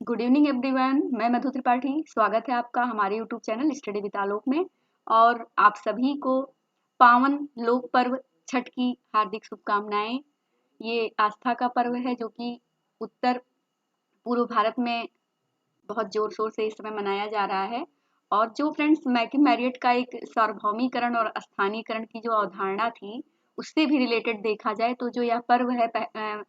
Good evening everyone, मैं मधु त्रिपाठी। स्वागत है आपका हमारे यूट्यूब चैनल स्टडी विद आलोक में। और आप सभी को पावन लोक पर्व छठ की हार्दिक शुभकामनाएं। ये आस्था का पर्व है जो कि उत्तर पूर्व भारत में बहुत जोर शोर से इस समय मनाया जा रहा है। और जो फ्रेंड्स मैकी मैरियट का एक सार्वभौमिकरण और स्थानीयकरण की जो अवधारणा थी उससे भी रिलेटेड देखा जाए तो जो यह पर्व है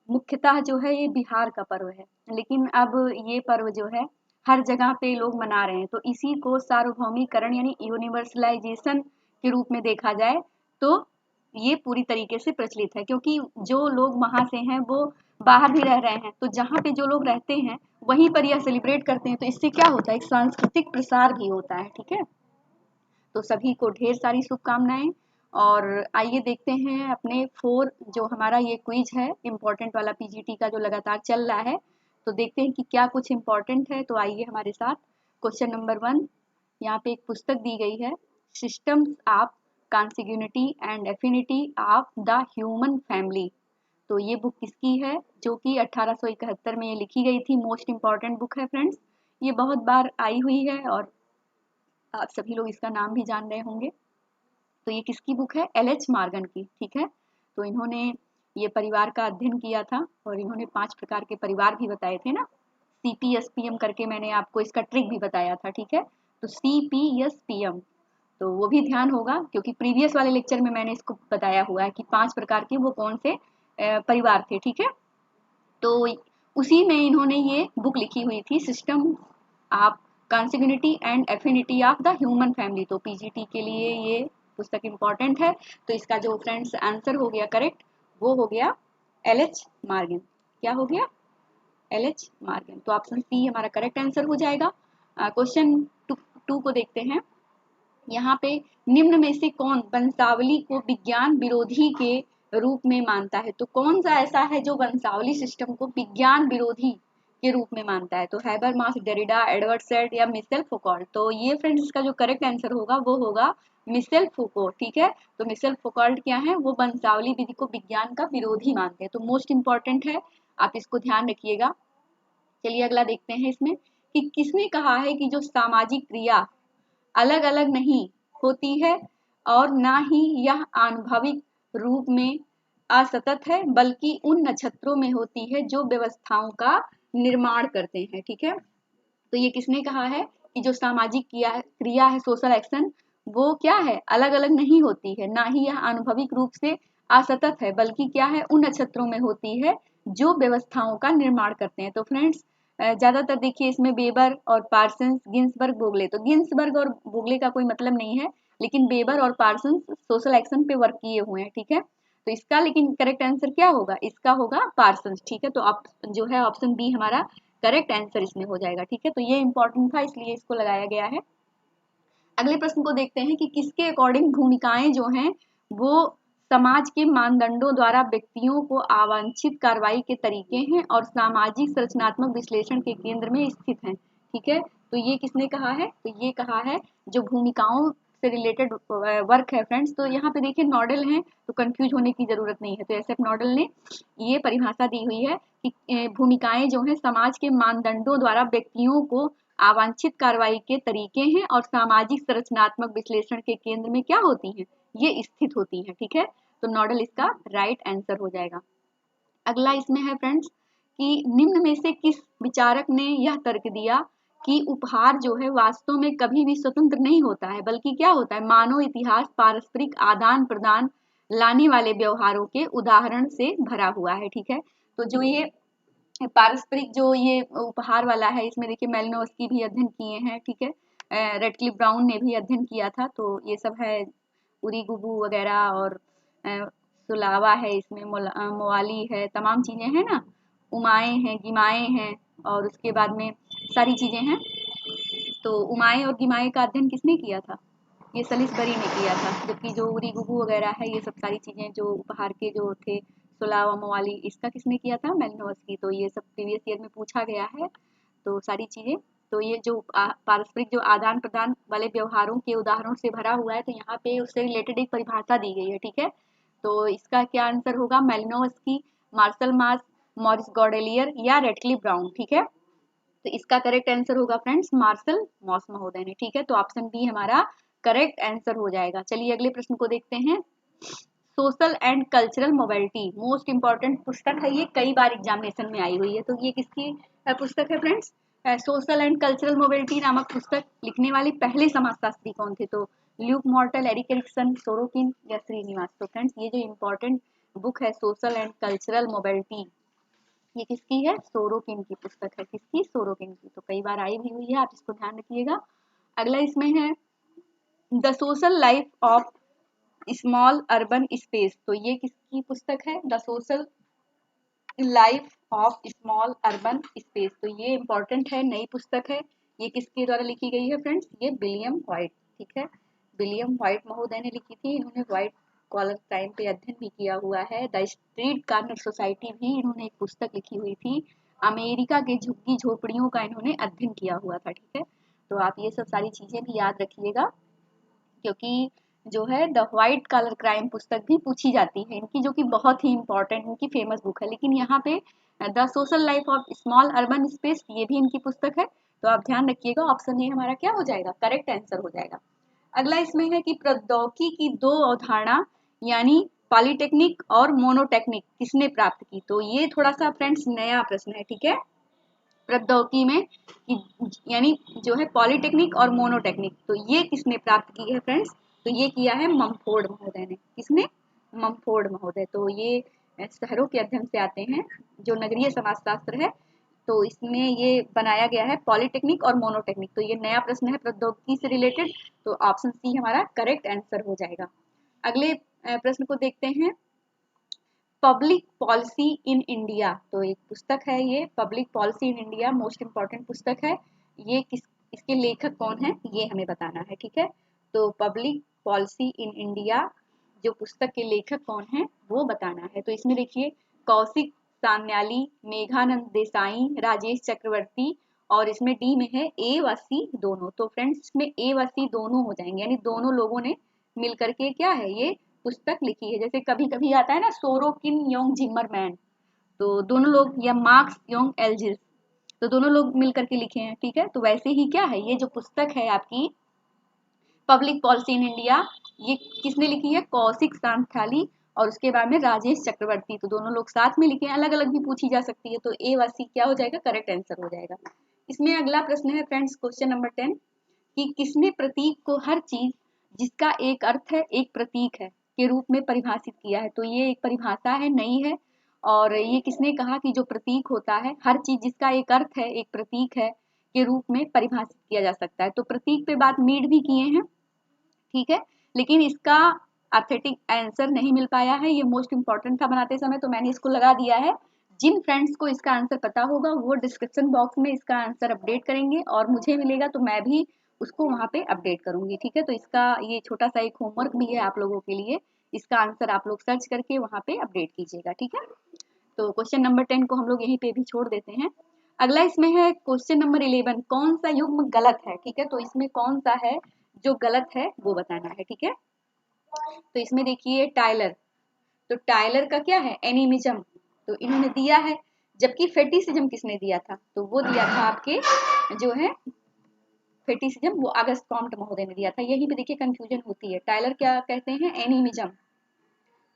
मुख्यतः जो है ये बिहार का पर्व है, लेकिन अब ये पर्व जो है हर जगह पे लोग मना रहे हैं। तो इसी को सार्वभौमिकरण यानी यूनिवर्सलाइजेशन के रूप में देखा जाए तो ये पूरी तरीके से प्रचलित है, क्योंकि जो लोग वहां से हैं वो बाहर भी रह रहे हैं, तो जहाँ पे जो लोग रहते हैं वहीं पर यह सेलिब्रेट करते हैं। तो इससे क्या होता है, एक सांस्कृतिक प्रसार भी होता है। ठीक है, तो सभी को ढेर सारी शुभकामनाएं। और आइए देखते हैं अपने 4 जो हमारा ये क्विज है इम्पोर्टेंट वाला पीजीटी का जो लगातार चल रहा है, तो देखते हैं कि क्या कुछ इम्पोर्टेंट है। तो आइए हमारे साथ। क्वेश्चन नंबर 1, यहाँ पे एक पुस्तक दी गई है, systems of consanguinity and affinity of the human family. तो ये बुक किसकी है, जो कि 1871 में ये लिखी गई थी। मोस्ट इम्पॉर्टेंट बुक है फ्रेंड्स, ये बहुत बार आई हुई है और आप सभी लोग इसका नाम भी जान रहे होंगे। तो ये किसकी बुक है, एल.एच. मॉर्गन की। ठीक है, तो इन्होंने ये परिवार का अध्ययन किया था और इन्होंने 5 प्रकार के परिवार भी बताए थे ना, CPSPM करके मैंने आपको इसका ट्रिक भी बताया था। ठीक है, तो CPSPM, तो वो भी ध्यान होगा क्योंकि प्रीवियस वाले लेक्चर में मैंने इसको बताया हुआ है कि 5 प्रकार के वो कौन से परिवार थे। ठीक है, तो उसी में इन्होंने ये बुक लिखी हुई थी, system of consanguinity and affinity of the human family. तो पीजीटी के लिए ये पुस्तक इंपॉर्टेंट है। तो इसका जो फ्रेंड्स आंसर हो गया करेक्ट, वो हो गया एल.एच. मॉर्गन। क्या हो गया, एल.एच. मॉर्गन। तो ऑप्शन सी हमारा करेक्ट आंसर हो जाएगा। क्वेश्चन 2 को देखते हैं। यहाँ पे निम्न में से कौन वंशावली को विज्ञान विरोधी के रूप में मानता है। तो कौन सा ऐसा है जो वंशावली सिस्टम को विज्ञान विरोधी के रूप में मानता है। तो हैबरमास, डेरिडा, एडवर्ड सेड या मिशेल फुकॉल्ट। तो ये फ्रेंड्स इसका जो करेक्ट आंसर होगा वो होगा मिशेल फुको। ठीक है, तो मिशेल फुकॉल्ट क्या है, वो वंशावली विधि को विज्ञान का विरोधी मानते हैं। तो मोस्ट इंपॉर्टेंट है, आप इसको ध्यान रखिएगा। चलिए अगला देखते हैं इसमें कि किसने कहा है कि जो सामाजिक क्रिया अलग अलग नहीं होती है और ना ही यह आनुभविक रूप में असतत है, बल्कि उन नक्षत्रों में होती है जो व्यवस्थाओं का निर्माण करते हैं। ठीक है, तो ये किसने कहा है कि जो सामाजिक क्रिया है, सोशल एक्शन, वो क्या है, अलग अलग नहीं होती है, ना ही यह अनुभविक रूप से असतत है, बल्कि क्या है, उन नक्षत्रों में होती है जो व्यवस्थाओं का निर्माण करते हैं। तो फ्रेंड्स ज्यादातर देखिए इसमें वेबर और पार्सन्स, गिन्सबर्ग, बोगले। तो गिन्सबर्ग और बोगले का कोई मतलब नहीं है, लेकिन वेबर और पार्सन्स सोशल एक्शन पे वर्क किए हुए हैं। ठीक है, तो इसका लेकिन करेक्ट आंसर क्या होगा, इसका होगा पार्सन्स। ठीक है, तो आप जो है ऑप्शन बी हमारा करेक्ट आंसर इसमें हो जाएगा। ठीक है, तो ये इंपॉर्टेंट था इसलिए इसको लगाया गया है। अगले प्रश्न को देखते हैं कि किसके अकॉर्डिंग भूमिकाएं जो हैं वो समाज के मानदंडों द्वारा व्यक्तियों को अवांछित कार्रवाई के तरीके हैं और सामाजिक संरचनात्मक विश्लेषण के केंद्र में स्थित हैं। ठीक है, तो ये किसने कहा है, तो ये कहा है जो भूमिकाओं से रिलेटेड वर्क है फ्रेंड्स। तो यहाँ पे देखिए नॉडल हैं, तो कंफ्यूज होने की जरूरत नहीं है। तो एस.एफ. नॉडल ने ये परिभाषा दी हुई है कि भूमिकाएं जो हैं समाज के मानदंडों द्वारा व्यक्तियों को अवांछित कार्रवाई के तरीके हैं और सामाजिक संरचनात्मक विश्लेषण के केंद्र में क्या होती हैं, ये स्थित होती हैं। ठीक है, तो नॉडल इसका राइट आंसर हो जाएगा। अगला इसमें है फ्रेंड्स कि निम्न में से किस विचारक ने यह तर्क दिया कि उपहार जो है वास्तव में कभी भी स्वतंत्र नहीं होता है, बल्कि क्या होता है, मानव इतिहास पारस्परिक आदान प्रदान लाने वाले व्यवहारों के उदाहरण से भरा हुआ है। ठीक है, तो जो ये पारस्परिक जो ये उपहार वाला है, इसमें देखिए मेलिनोव्स्की भी अध्ययन किए हैं। ठीक है, रेडक्लिफ ब्राउन ने भी अध्ययन किया था। तो ये सब है, उरीगुबू वगैरह और सुलावा है, इसमें मोवाली है, तमाम चीजें हैं ना, उमाएं हैं, गिमाएं हैं, और उसके बाद में सारी चीजें हैं। तो उमाएं और गिमाएं का अध्ययन किसने किया था, ये सलिसबरी ने किया था। जबकि जो उरीगुबू वगैरह है, ये सब सारी चीजें जो उपहार के जो थे, सुलावा, मोवाली, इसका किसने किया था, मेलिनोव्स्की। तो ये सब प्रीवियस ईयर में पूछा गया है, तो सारी चीजें। तो ये जो पारस्परिक जो आदान प्रदान वाले व्यवहारों के उदाहरणों से भरा हुआ है, तो यहाँ पे उससे रिलेटेड एक परिभाषा दी गई है। ठीक है, तो इसका क्या आंसर होगा, मेलिनोव्स्की, मार्शल मास, मॉरिस गॉडेलियर या रेडक्लिफ ब्राउन। ठीक है, तो इसका करेक्ट आंसर होगा फ्रेंड्स मार्शल मॉस महोदय ने। ठीक है, तो ऑप्शन बी हमारा करेक्ट आंसर हो जाएगा। चलिए अगले प्रश्न को देखते हैं। Social and cultural mobility most important पुस्तक है, ये कई बार एग्जामिनेशन में आई हुई है। तो ये किसकी पुस्तक है friends? Social and cultural mobility नामक पुस्तक लिखने वाले पहले समाजशास्त्री कौन थे? तो ल्यूक मॉर्टल, एरिक एरिक्सन, सोरोकिन या श्रीनिवास। तो फ्रेंड्स ये जो इम्पोर्टेंट बुक है सोशल एंड कल्चरल मोबिलिटी, ये किसकी है? सोरोकिन की पुस्तक है। किसकी? सोरोकिन की। तो कई बार आई भी हुई है, आप इसको ध्यान रखिएगा। अगला इसमें है the social life of small urban space. तो ये किसकी पुस्तक है? The social life of small urban space. तो ये इंपॉर्टेंट है, नई पुस्तक है। ये किसके द्वारा लिखी गई है फ्रेंड्स? ये विलियम व्हाइट। ठीक है, विलियम व्हाइट महोदय ने लिखी थी। इन्होंने व्हाइट कॉलर क्राइम पे अध्ययन भी किया हुआ है। द स्ट्रीट कार्नर सोसाइटी भी इन्होंने एक पुस्तक लिखी हुई थी। अमेरिका के झुग्गी झोपड़ियों का इन्होंने अध्ययन किया हुआ था। ठीक है, तो आप ये सब सारी चीजें भी याद रखिएगा, क्योंकि जो है द व्हाइट कॉलर क्राइम पुस्तक भी पूछी जाती है इनकी, जो कि बहुत ही इंपॉर्टेंट इनकी फेमस बुक है। लेकिन यहाँ पे the social life of small urban space ये भी इनकी पुस्तक है। तो आप ध्यान रखिएगा, ऑप्शन ए हमारा क्या हो जाएगा? करेक्ट आंसर हो जाएगा। अगला इसमें है कि प्रौद्योगिकी की दो अवधारणा यानी पॉलीटेक्निक और मोनोटेक्निक किसने प्राप्त की? तो ये थोड़ा सा फ्रेंड्स नया प्रश्न है। ठीक है, प्रौद्योगिकी में यानी जो है पॉलीटेक्निक और मोनोटेक्निक, तो ये किसने प्राप्त की है फ्रेंड्स? तो ये किया है ममफोर्ड महोदय ने। किसने? ममफोर्ड महोदय। तो ये शहरों के अध्ययन से आते हैं, जो नगरीय समाजशास्त्र है, तो इसमें ये बनाया गया है पॉलीटेक्निक और मोनोटेक्निक। तो ये नया प्रश्न है प्रौद्योगिकी से रिलेटेड, तो ऑप्शन सी हमारा करेक्ट आंसर हो जाएगा। अगले प्रश्न को देखते हैं। पब्लिक पॉलिसी इन इंडिया, तो एक पुस्तक है ये public policy in India, most important पुस्तक है। ये किस इसके लेखक कौन है ये हमें बताना है। ठीक है, तो पब्लिक पॉलिसी इन इंडिया जो पुस्तक के लेखक कौन है वो बताना है। तो इसमें देखिए कौशिक सान्याली, मेघानंद देसाई, राजेश चक्रवर्ती, और इसमें डी में है ए व सी दोनों। तो फ्रेंड्स इसमें ए व सी दोनों हो जाएंगे, यानी दोनों लोगों ने मिल करके क्या है ये पुस्तक लिखी है। जैसे कभी कभी आता है ना सोरोकिन योंग जिमरमैन, तो दोनों लोग, या मार्क्स योंग एल्जिस, तो दोनों लोग मिल करके लिखे हैं। ठीक है, तो वैसे ही क्या है ये जो पुस्तक है आपकी पब्लिक पॉलिसी इन इंडिया, ये किसने लिखी है? कौशिक सांथाली और उसके बाद में राजेश चक्रवर्ती। तो दोनों लोग साथ में लिखे हैं, अलग अलग भी पूछी जा सकती है। तो ए व सी क्या हो जाएगा? करेक्ट आंसर हो जाएगा। इसमें अगला प्रश्न है फ्रेंड्स क्वेश्चन नंबर 10 कि किसने प्रतीक को हर चीज जिसका एक अर्थ है एक प्रतीक है के रूप में परिभाषित किया है? तो ये एक परिभाषा है, नई है, और ये किसने कहा कि जो प्रतीक होता है हर चीज जिसका एक अर्थ है एक प्रतीक है के रूप में परिभाषित किया जा सकता है। तो प्रतीक पे बात मीड भी किए हैं। ठीक है, लेकिन इसका ऑथेंटिक आंसर नहीं मिल पाया है, ये मोस्ट इंपॉर्टेंट था बनाते समय, तो मैंने इसको लगा दिया है। जिन फ्रेंड्स को इसका आंसर पता होगा वो डिस्क्रिप्शन बॉक्स में इसका आंसर अपडेट करेंगे, और मुझे मिलेगा तो मैं भी उसको वहां पे अपडेट करूंगी। ठीक है, तो इसका ये छोटा सा एक होमवर्क भी है आप लोगों के लिए, इसका आंसर आप लोग सर्च करके वहां पे अपडेट कीजिएगा। ठीक है, तो क्वेश्चन नंबर 10 को हम लोग यहीं पे भी छोड़ देते हैं। अगला इसमें है क्वेश्चन नंबर 11 कौन सा युग्म गलत है? ठीक है, तो इसमें कौन सा है जो गलत है वो बताना है। ठीक है, तो इसमें देखिए टाइलर, तो टाइलर का क्या है? एनिमिज्म, तो इन्होंने दिया है। जबकि फेटिसिज्म किसने दिया था? तो वो दिया था आपके जो है फेटिसिज्म वो अगस्त कॉम्ट महोदय ने दिया था। यहीं पे देखिए कंफ्यूजन होती है। टाइलर क्या कहते हैं? एनिमिज्म,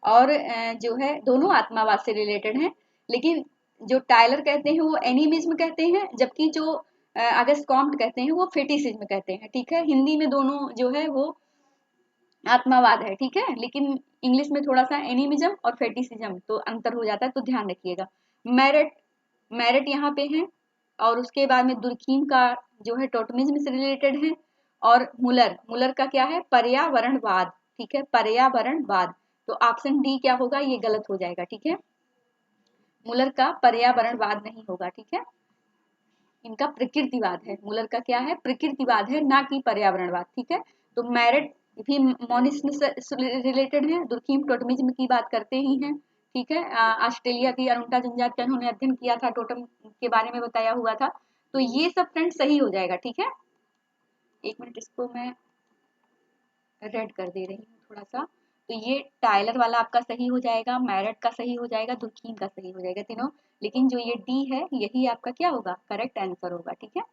और जो है दोनों आत्मावाद से रिलेटेड हैं, लेकिन जो टाइलर कहते हैं वो एनिमिज्म कहते हैं, जबकि जो अगस्त कॉम्ट कहते हैं वो फेटिसिज्म कहते हैं। ठीक है, हिंदी में दोनों जो है वो आत्मावाद है। ठीक है, लेकिन इंग्लिश में थोड़ा सा एनिमिज्म और फेटिसिज्म तो अंतर हो जाता है, तो ध्यान रखिएगा। मेरिट, मेरिट यहाँ पे है, और उसके बाद में दुर्खीम का जो है टोटमिज्म से रिलेटेड है, और मुलर, मुलर का क्या है? पर्यावरणवाद। ठीक है, पर्यावरणवाद, तो ऑप्शन डी क्या होगा? ये गलत हो जाएगा। ठीक है, मुलर का पर्यावरणवाद नहीं होगा। ठीक है, इनका प्रकृतिवाद है। मुलर का क्या है? प्रकृतिवाद है, ना कि पर्यावरणवाद। ठीक है, तो मेरिट भी मोनिज्म से रिलेटेड है, दुर्खीम टोटमिज्म की बात करते ही हैं। ठीक है, ऑस्ट्रेलिया की अरुणा जनजाति का उन्होंने अध्ययन किया था, टोटम के बारे में बताया हुआ था। तो ये सब फ्रेंड सही हो जाएगा। ठीक है, एक मिनट इसको मैं रेड कर दे रही हूँ थोड़ा सा। तो ये टाइलर वाला आपका सही हो जाएगा, मेरिट का सही हो जाएगा, दुर्खीम का सही हो जाएगा, तीनों लेकिन जो ये डी है यही आपका क्या होगा, करेक्ट आंसर होगा। ठीक है,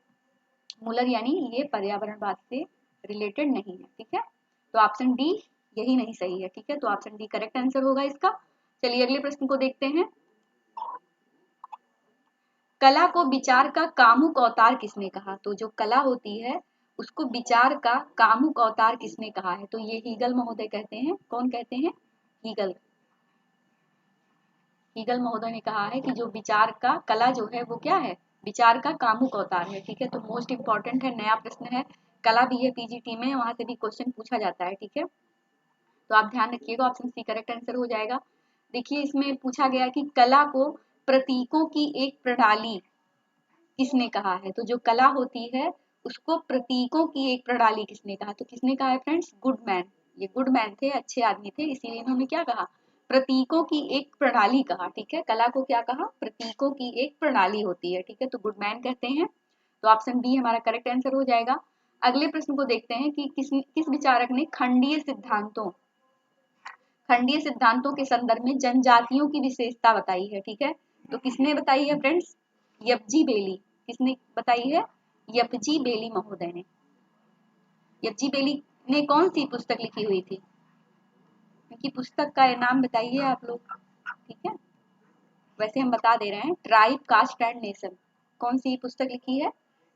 मूलर यानी ये पर्यावरणवाद से रिलेटेड नहीं है। ठीक है, तो ऑप्शन डी यही नहीं सही है। ठीक है, तो ऑप्शन डी करेक्ट आंसर होगा इसका। चलिए अगले प्रश्न को देखते हैं। कला को विचार का कामुक अवतार किसने कहा? तो जो कला होती है उसको विचार का कामुक अवतार किसने कहा है? तो ये हीगल महोदय कहते हैं। कौन कहते हैं? हीगल। हीगल महोदय ने कहा है कि जो विचार का, कला जो है वो क्या है, विचार का कामुक अवतार है। ठीक है, तो मोस्ट इंपॉर्टेंट है, नया प्रश्न है, कला भी है पीजीटी में, वहां से भी क्वेश्चन पूछा जाता है। ठीक है, तो आप ध्यान रखिएगा, ऑप्शन सी करेक्ट आंसर हो जाएगा। देखिए इसमें पूछा गया कि कला को प्रतीकों की एक प्रणाली किसने कहा है? तो जो कला होती है उसको प्रतीकों की एक प्रणाली किसने कहा? तो किसने कहा है फ्रेंड्स? गुडमैन। ये गुडमैन थे, अच्छे आदमी थे, इसीलिए इन्होंने क्या कहा, प्रतीकों की एक प्रणाली कहा। ठीक है, कला को क्या कहा, प्रतीकों की एक प्रणाली होती है। ठीक है, तो गुडमैन कहते हैं। तो ऑप्शन बी हमारा करेक्ट आंसर हो जाएगा। अगले प्रश्न को देखते हैं कि किस विचारक ने खंडीय सिद्धांतों के संदर्भ में जनजातियों की विशेषता बताई है। ठीक है, तो किसने बताई है फ्रेंड्स? यपजी बेली। किसने बताई है? यपजी बेली महोदय ने। यपजी बेली ने कौन सी पुस्तक लिखी हुई थी? उनकी पुस्तक का नाम बताइए आप लोग। ठीक है, वैसे हम बता दे रहे हैं, ट्राइब कास्ट एंड नेशन। कौन सी पुस्तक लिखी है?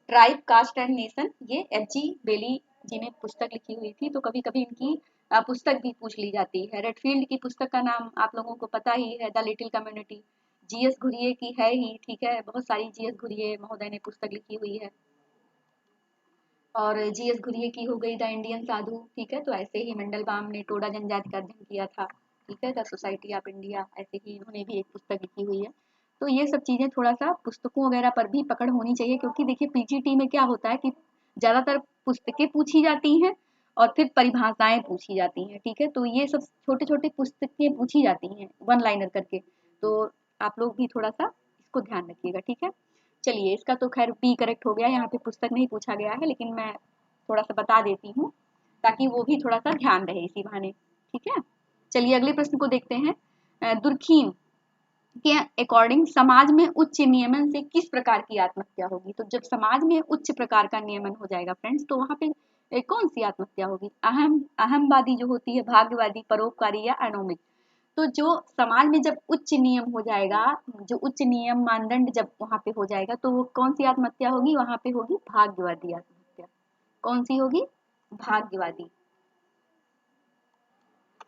ट्राइब कास्ट एंड नेशन, ये एफजी बेली जी ने पुस्तक लिखी हुई थी। तो कभी कभी इनकी पुस्तक भी पूछ ली जाती है। रेडफील्ड की पुस्तक का नाम आप लोगों को पता ही है, the little community. GS Ghurye की है ही। ठीक है, बहुत सारी जीएस घुरिये महोदय ने पुस्तक लिखी हुई है। और जीएस घुरिये की हो गई द इंडियन साधु। ठीक है, तो ऐसे ही मंडलबाम ने टोडा जनजाति का अध्ययन किया था। ठीक है, द सोसाइटी ऑफ इंडिया, ऐसे ही इन्होंने भी एक पुस्तक लिखी हुई है। तो ये सब चीजें थोड़ा सा पुस्तकों वगैरह पर भी पकड़ होनी चाहिए, क्योंकि देखिए पीजीटी में क्या होता है कि ज्यादातर पुस्तकें पूछी जाती हैं और फिर परिभाषाएं पूछी जाती हैं। ठीक है, तो ये सब छोटे छोटे पुस्तकें पूछी जाती हैं वन लाइनर करके, तो आप लोग भी थोड़ा सा इसको ध्यान रखिएगा। ठीक है, चलिए इसका तो खैर बी करेक्ट हो गया, यहाँ पे पुस्तक नहीं पूछा गया है, लेकिन मैं थोड़ा सा बता देती हूँ ताकि वो भी थोड़ा सा ध्यान रहे इसी बहाने। ठीक है, चलिए अगले प्रश्न को देखते हैं। दुर्खीम के अकॉर्डिंग समाज में उच्च नियमन से किस प्रकार की आत्महत्या होगी? तो जब समाज में उच्च प्रकार का नियमन हो जाएगा फ्रेंड्स, तो वहां पे कौन सी आत्महत्या होगी? अहमवादी जो होती है, भाग्यवादी, परोपकारी या अनोमिक। तो जो समाज में जब उच्च नियम हो जाएगा, जो उच्च नियम मानदंड जब वहां पे हो जाएगा, तो वो कौन सी आत्महत्या होगी? वहां पे होगी भाग्यवादी आत्महत्या। कौन सी होगी? भाग्यवादी।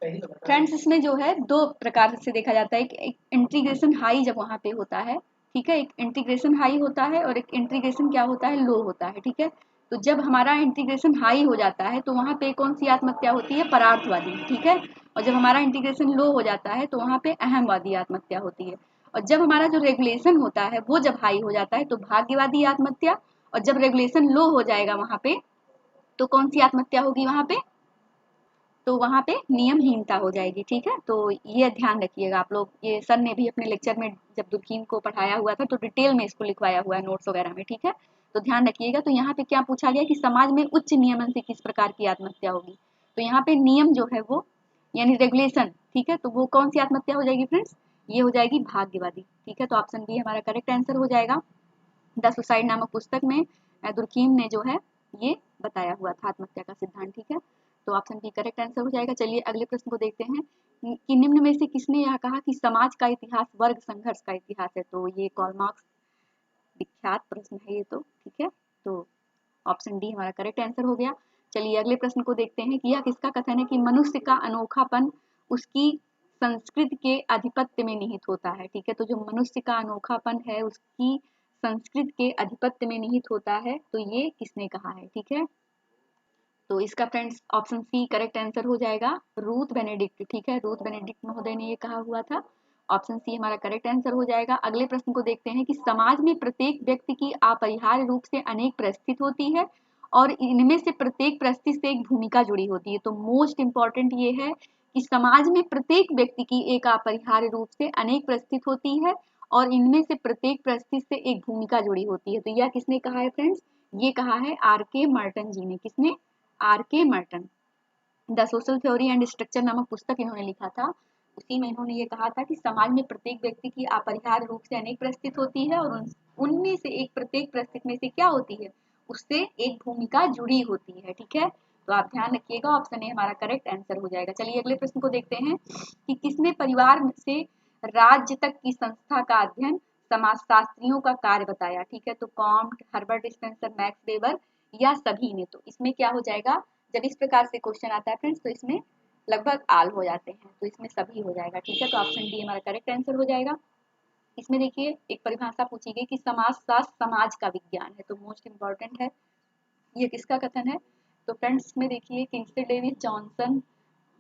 फ्रेंड्स इसमें जो है दो प्रकार से देखा जाता है, एक इंटीग्रेशन हाई जब वहां पे होता है। ठीक है, एक इंटीग्रेशन हाई होता है और एक इंटीग्रेशन क्या होता है, लो होता है। ठीक है, तो जब हमारा इंटीग्रेशन हाई हो जाता है तो वहां पे कौन सी आत्महत्या होती है? परार्थवादी। ठीक है, और जब हमारा इंटीग्रेशन लो हो जाता है तो वहां पे अहमवादी आत्महत्या होती है। और जब हमारा जो रेगुलेशन होता है वो जब हाई हो जाता है तो भाग्यवादी आत्महत्या, और जब रेगुलेशन लो हो जाएगा वहां पे तो कौन सी आत्महत्या होगी वहां पे? तो वहां पे नियमहीनता हो जाएगी। ठीक है, तो ये ध्यान रखिएगा आप लोग, ये सर ने भी अपने लेक्चर में जब दुर्खीम को पढ़ाया हुआ था तो डिटेल में इसको लिखवाया हुआ है नोट्स वगैरह में। ठीक है, तो ध्यान रखिएगा। तो यहाँ पे क्या पूछा गया कि समाज में उच्च नियमन से किस प्रकार की आत्महत्या होगी? तो यहाँ पे नियम जो है वो यानी रेगुलेशन, ठीक है, तो वो कौन सी आत्महत्या हो जाएगी फ्रेंड्स? ये हो जाएगी भाग्यवादी। ठीक है, तो ऑप्शन बी हमारा करेक्ट आंसर हो जाएगा। द सुसाइड नामक पुस्तक में दुर्खीम ने जो है ये बताया हुआ था आत्महत्या का सिद्धांत। ठीक है, तो ऑप्शन बी करेक्ट आंसर हो जाएगा। चलिए अगले प्रश्न को देखते हैं कि निम्न में से किसने यह कहा कि समाज का इतिहास वर्ग संघर्ष का इतिहास है? तो ये कार्ल मार्क्स विख्यात प्रश्न है ये तो। ठीक है, तो ऑप्शन डी हमारा करेक्ट आंसर हो गया। चलिए अगले प्रश्न को देखते हैं कि यह किसका कथन है कि मनुष्य का अनोखापन उसकी संस्कृति के आधिपत्य में निहित होता है? ठीक है, तो जो मनुष्य का अनोखापन है उसकी संस्कृत के आधिपत्य में निहित होता है, तो ये किसने कहा है? ठीक है, तो इसका friends option C correct answer हो जाएगा, रूथ बेनेडिक्ट। ठीक है, रूथ बेनेडिक्ट महोदय ने ये कहा हुआ था। ऑप्शन सी हमारा करेक्ट आंसर हो जाएगा। अगले प्रश्न को देखते हैं कि समाज में प्रत्येक व्यक्ति की अपरिहार्य रूप से अनेक परिस्थिति होती है और इनमें से प्रत्येक परिस्थिति से एक भूमिका जुड़ी होती है। तो मोस्ट इंपॉर्टेंट ये है कि समाज में प्रत्येक व्यक्ति की एक अपरिहार्य रूप से अनेक परिस्थिति होती है और इनमें से प्रत्येक परिस्थिति से एक भूमिका जुड़ी होती है। तो यह किसने कहा है फ्रेंड्स? ये कहा है आर के मार्टन जी ने। किसने? आर के Marton. The social theory and structure नामक पुस्तक इन्होंने लिखा था। उसी में इन्होंने ये कहा था कि समाज में प्रत्येक व्यक्ति की अपरिहार्य रूप से अनेक परिस्थिति होती है और उनमें से एक प्रत्येक परिस्थिति में से क्या होती है, उससे एक भूमिका जुड़ी होती है। ठीक है, तो आप ध्यान रखिएगा, ऑप्शन ए हमारा करेक्ट आंसर हो जाएगा। चलिए अगले प्रश्न को देखते हैं कि किसने परिवार से राज्य तक की संस्था का अध्ययन समाजशास्त्रियों का कार्य बताया। ठीक है, तो Comte, Herbert Spencer, max weber या सभी ने। तो इसमें क्या हो जाएगा, जब इस प्रकार से क्वेश्चन आता है फ्रेंड्स तो इसमें लगभग आल हो जाते हैं, तो इसमें सभी हो जाएगा। ठीक है, तो ऑप्शन डी हमारा करेक्ट आंसर हो जाएगा। इसमें देखिए एक परिभाषा पूछी गई कि समाजशास्त्र समाज का विज्ञान है, तो मोस्ट इंपॉर्टेंट है। ये किसका कथन है, तो फ्रेंड्स में देखिए Kingsley Davis, Johnson,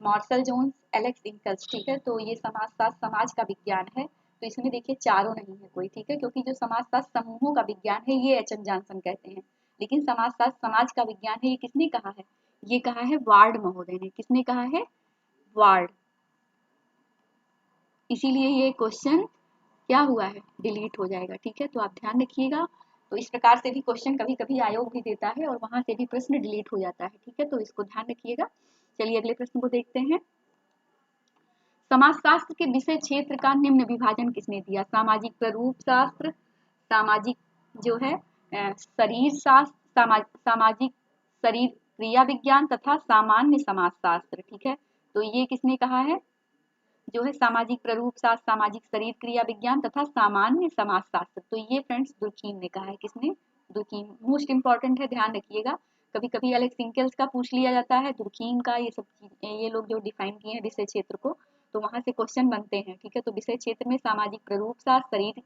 Marshall Jones, Alex Inkeles. ठीक है, तो ये समाजशास्त्र समाज का विज्ञान है। तो इसमें देखिए चारों नहीं है कोई। ठीक है, क्योंकि जो समाजशास्त्र समूहों का विज्ञान है ये एच एन जॉनसन कहते हैं, लेकिन समाजशास्त्र समाज का विज्ञान है ये किसने कहा है, ये कहा है वार्ड महोदय ने। किसने कहा है, वार्ड। इसीलिए ये क्वेश्चन क्या हुआ है, डिलीट हो जाएगा। ठीक है, तो आप ध्यान रखिएगा। तो इस प्रकार से भी क्वेश्चन कभी कभी आयोग भी देता है और वहां से भी प्रश्न डिलीट हो जाता है। ठीक है, तो इसको ध्यान रखिएगा। चलिए अगले प्रश्न को देखते हैं। समाजशास्त्र के विषय क्षेत्र का निम्न विभाजन किसने दिया, सामाजिक प्ररूप शास्त्र, सामाजिक जो है शरीर शास्त्र, सामाजिक शरीर क्रिया विज्ञान तथा सामान्य समाजशास्त्र। ठीक है, तो ये किसने कहा है, जो है सामाजिक प्ररूप शास्त्र, सामाजिक शरीर क्रिया विज्ञान तथा सामान्य समाजशास्त्र। तो ये फ्रेंड्स दुर्कीम ने कहा है। किसने, दुर्कीम। मोस्ट इंपॉर्टेंट है, ध्यान रखिएगा। कभी कभी एलेक्स इंकल्स का पूछ लिया जाता है, दुर्कीम का, ये सब चीज ये लोग जो डिफाइन किए हैं विषय क्षेत्र को, तो वहां से क्वेश्चन बनते हैं। ठीक है, तो विषय क्षेत्र में सामाजिक प्ररूप शास्त्र, शरीर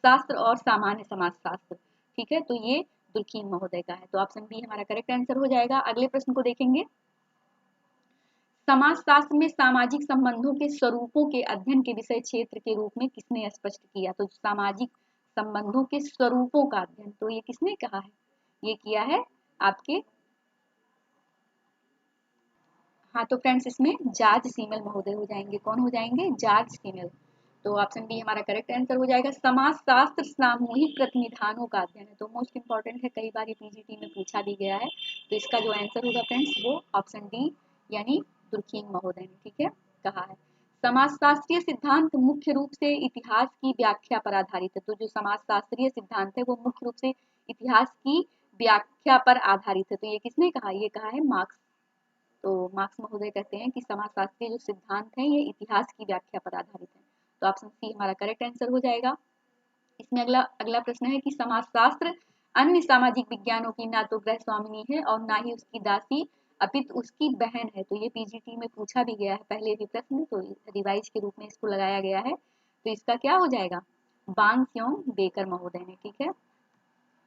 शास्त्र और सामान्य समाजशास्त्र। ठीक है, तो ये दुर्कीम महोदय का है, तो ऑप्शन बी हमारा करेक्ट आंसर हो जाएगा। अगले प्रश्न को देखेंगे। समाजशास्त्र में सामाजिक संबंधों के स्वरूपों के अध्ययन के विषय क्षेत्र के रूप में किसने स्पष्ट किया, तो सामाजिक संबंधों के स्वरूपों का अध्ययन, तो ये किसने कहा है, ये किया है आपके, हाँ तो फ्रेंड्स इसमें जॉर्ज सीमेल महोदय हो जाएंगे। कौन हो जाएंगे, जॉर्ज सीमेल। तो ऑप्शन बी हमारा करेक्ट आंसर हो जाएगा। समाजशास्त्र सामूहिक प्रतिनिधानों का अध्ययन है, तो मोस्ट इंपॉर्टेंट है, कई बार ये पीजीटी में पूछा भी गया है। तो इसका जो आंसर होगा फ्रेंड्स वो ऑप्शन डी यानी दुर्कीम महोदय ने, ठीक है, कहा है। समाजशास्त्रीय सिद्धांत मुख्य रूप से इतिहास की व्याख्या पर आधारित है, तो जो समाजशास्त्रीय सिद्धांत है वो मुख्य रूप से इतिहास की व्याख्या पर आधारित है, तो ये किसने कहा, ये कहा है मार्क्स। तो मार्क्स महोदय कहते हैं कि समाजशास्त्रीय जो सिद्धांत है ये इतिहास की व्याख्या पर आधारित है, तो ऑप्शन सी हमारा करेक्ट आंसर हो जाएगा। इसमें अगला अगला प्रश्न है कि समाजशास्त्र अन्य सामाजिक विज्ञानों की ना तो ग्रह स्वामिनी है और ना ही उसकी दासी अपितु उसकी बहन है, तो ये पीजीटी में पूछा भी गया है पहले भी प्रश्न, तो रिवाइज के रूप में इसको लगाया गया है। तो इसका क्या हो जाएगा, बांग बेकर महोदय ने, ठीक है,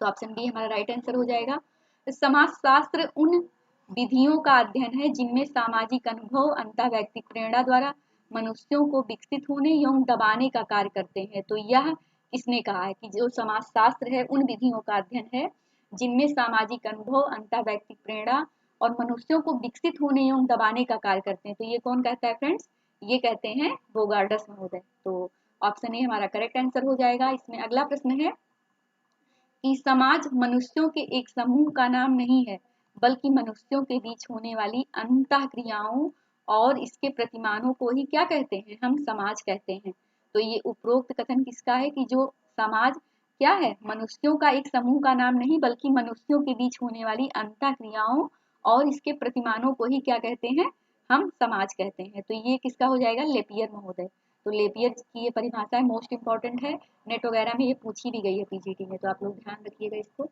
तो ऑप्शन बी हमारा राइट आंसर हो जाएगा। समाजशास्त्र उन विधियों का अध्ययन है जिनमें सामाजिक अनुभव अंतःवैयक्तिक प्रेरणा द्वारा मनुष्यों को विकसित होने एवं दबाने का कार्य करते हैं, तो यह किसने कहा है कि जो समाजशास्त्र है उन विधियों का अध्ययन है जिनमें सामाजिक अनुभव अंतःवैयक्तिक प्रेरणा और मनुष्यों को विकसित होने एवं दबाने का कार्य करते हैं, तो ये कौन कहता है फ्रेंड्स, ये कहते हैं बोगार्डस महोदय। तो ऑप्शन ए हमारा करेक्ट आंसर हो जाएगा। इसमें अगला प्रश्न है कि समाज मनुष्यों के एक समूह का नाम नहीं है बल्कि मनुष्यों के बीच होने वाली अंतः क्रियाओं और इसके प्रतिमानों को ही क्या कहते हैं, हम समाज कहते हैं। तो ये उपरोक्त कथन किसका है कि जो समाज क्या है, मनुष्यों का एक समूह का नाम नहीं बल्कि मनुष्यों के बीच होने वाली अंतः क्रियाओं और इसके प्रतिमानों को ही क्या कहते हैं, हम समाज कहते हैं। तो ये किसका हो जाएगा, लेपियर महोदय। तो लेपियर की ये परिभाषा है, मोस्ट इंपॉर्टेंट है, नेट वगैरह में ये पूछी भी गई है पीजीटी में, तो आप लोग ध्यान रखिएगा इसको।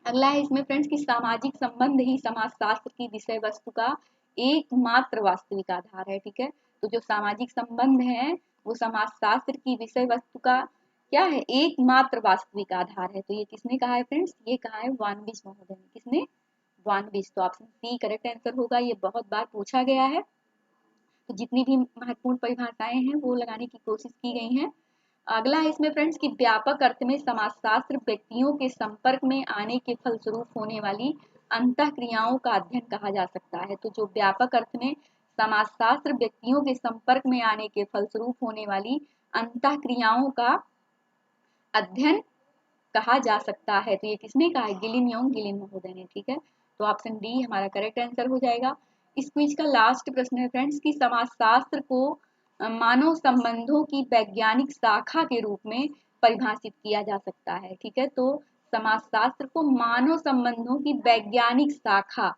अगला है इसमें फ्रेंड्स कि सामाजिक संबंध ही समाजशास्त्र की विषय वस्तु का एकमात्र वास्तविक आधार है, ठीक है, तो जो सामाजिक संबंध है वो समाजशास्त्र की विषय वस्तु का क्या है, एकमात्र वास्तविक आधार है। तो ये किसने कहा है फ्रेंड्स, ये कहा है वानविज महोदय ने। किसने, वानविज। तो ऑप्शन सी करेक्ट आंसर होगा, ये बहुत बार पूछा गया है, तो जितनी भी महत्वपूर्ण परिभाषाएं हैं वो लगाने की कोशिश की गई है। अगला है इसमें फ्रेंड्स कि व्यापक अर्थ में समाजशास्त्र व्यक्तियों के संपर्क में आने के फलस्वरूप होने वाली अंतः क्रियाओं का अध्ययन कहा जा सकता है, तो जो व्यापक अर्थ में समाजशास्त्र व्यक्तियों के संपर्क में आने के फलस्वरूप होने वाली अंतः क्रियाओं का अध्ययन कहा जा सकता है, तो ये किसने कहा है, गिलिन महोदय ने, ठीक है, तो ऑप्शन डी हमारा करेक्ट आंसर हो जाएगा। इस क्विज का लास्ट प्रश्न है फ्रेंड्स कि समाजशास्त्र को मानव संबंधों की वैज्ञानिक शाखा के रूप में परिभाषित किया जा सकता है। ठीक है, तो समाजशास्त्र को मानव संबंधों की वैज्ञानिक शाखा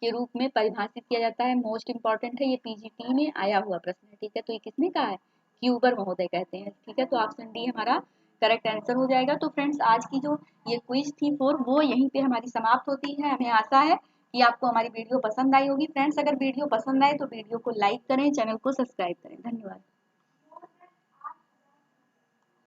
के रूप में परिभाषित किया जाता है। मोस्ट इंपॉर्टेंट है, ये पीजीटी में आया हुआ प्रश्न है। ठीक है, तो ये किसने कहा है? क्यूबर महोदय कहते हैं। ठीक है, तो ऑप्शन डी हमारा करेक्ट आंसर हो जाएगा। तो फ्रेंड्स, आज की जो ये क्विज थी 4 वो यहीं पे हमारी समाप्त होती है। हमें आशा है कि आपको हमारी वीडियो पसंद आई होगी। फ्रेंड्स, अगर वीडियो पसंद आए तो वीडियो को लाइक करें, चैनल को सब्सक्राइब करें। धन्यवाद।